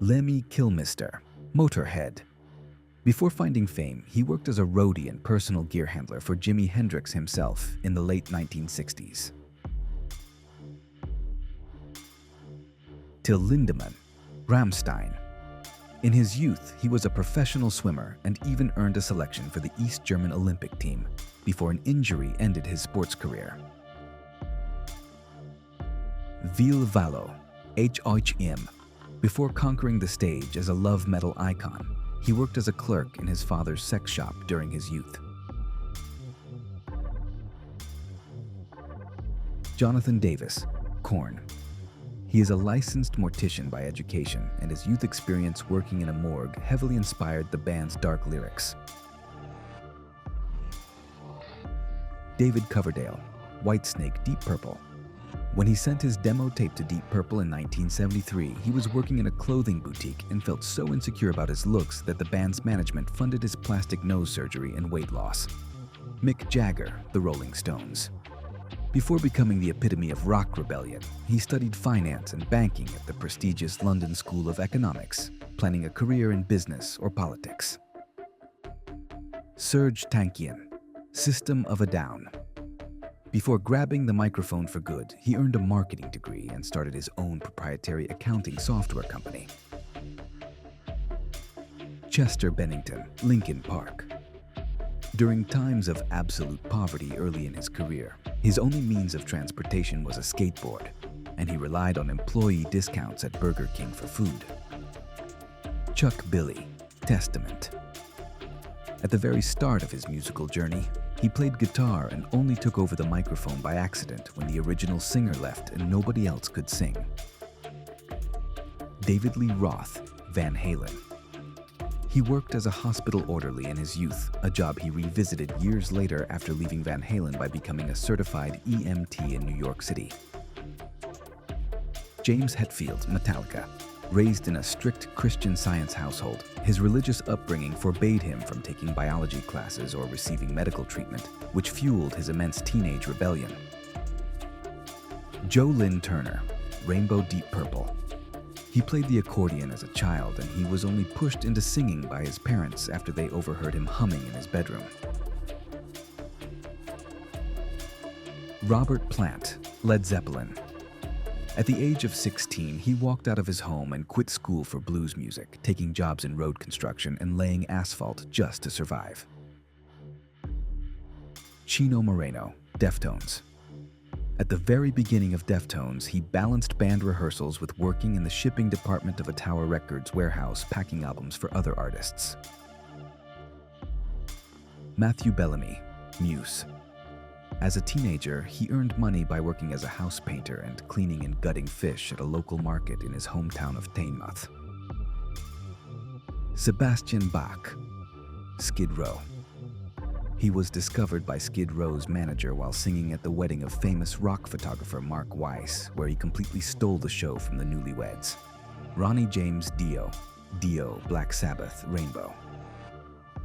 Lemmy Kilmister, Motorhead. Before finding fame, he worked as a roadie and personal gear handler for Jimi Hendrix himself in the late 1960s. Till Lindemann, Rammstein. In his youth, he was a professional swimmer and even earned a selection for the East German Olympic team before an injury ended his sports career. Ville Valo, H.M. Before conquering the stage as a love metal icon, he worked as a clerk in his father's sex shop during his youth. Jonathan Davis, Korn. He is a licensed mortician by education, and his youth experience working in a morgue heavily inspired the band's dark lyrics. David Coverdale, Whitesnake, Deep Purple. When he sent his demo tape to Deep Purple in 1973, he was working in a clothing boutique and felt so insecure about his looks that the band's management funded his plastic nose surgery and weight loss. Mick Jagger, The Rolling Stones. Before becoming the epitome of rock rebellion, he studied finance and banking at the prestigious London School of Economics, planning a career in business or politics. Serj Tankian, System of a Down. Before grabbing the microphone for good, he earned a marketing degree and started his own proprietary accounting software company. Chester Bennington, Linkin Park. During times of absolute poverty early in his career, his only means of transportation was a skateboard, and he relied on employee discounts at Burger King for food. Chuck Billy, Testament. At the very start of his musical journey, he played guitar and only took over the microphone by accident when the original singer left and nobody else could sing. David Lee Roth, Van Halen. He worked as a hospital orderly in his youth, a job he revisited years later after leaving Van Halen by becoming a certified EMT in New York City. James Hetfield, Metallica. Raised in a strict Christian Science household, his religious upbringing forbade him from taking biology classes or receiving medical treatment, which fueled his immense teenage rebellion. Joe Lynn Turner, Rainbow Deep Purple. He played the accordion as a child, and he was only pushed into singing by his parents after they overheard him humming in his bedroom. Robert Plant, Led Zeppelin. At the age of 16, he walked out of his home and quit school for blues music, taking jobs in road construction and laying asphalt just to survive. Chino Moreno, Deftones. At the very beginning of Deftones, he balanced band rehearsals with working in the shipping department of a Tower Records warehouse packing albums for other artists. Matthew Bellamy, Muse. As a teenager, he earned money by working as a house painter and cleaning and gutting fish at a local market in his hometown of Teignmouth. Sebastian Bach, Skid Row. He was discovered by Skid Row's manager while singing at the wedding of famous rock photographer Mark Weiss, where he completely stole the show from the newlyweds. Ronnie James Dio, Black Sabbath, Rainbow.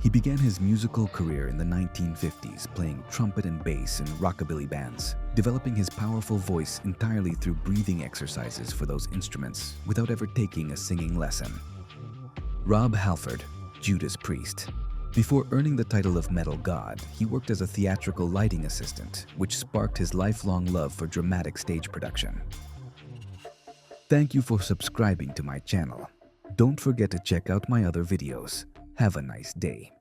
He began his musical career in the 1950s, playing trumpet and bass in rockabilly bands, developing his powerful voice entirely through breathing exercises for those instruments without ever taking a singing lesson. Rob Halford, Judas Priest. Before earning the title of Metal God, he worked as a theatrical lighting assistant, which sparked his lifelong love for dramatic stage production. Thank you for subscribing to my channel. Don't forget to check out my other videos. Have a nice day.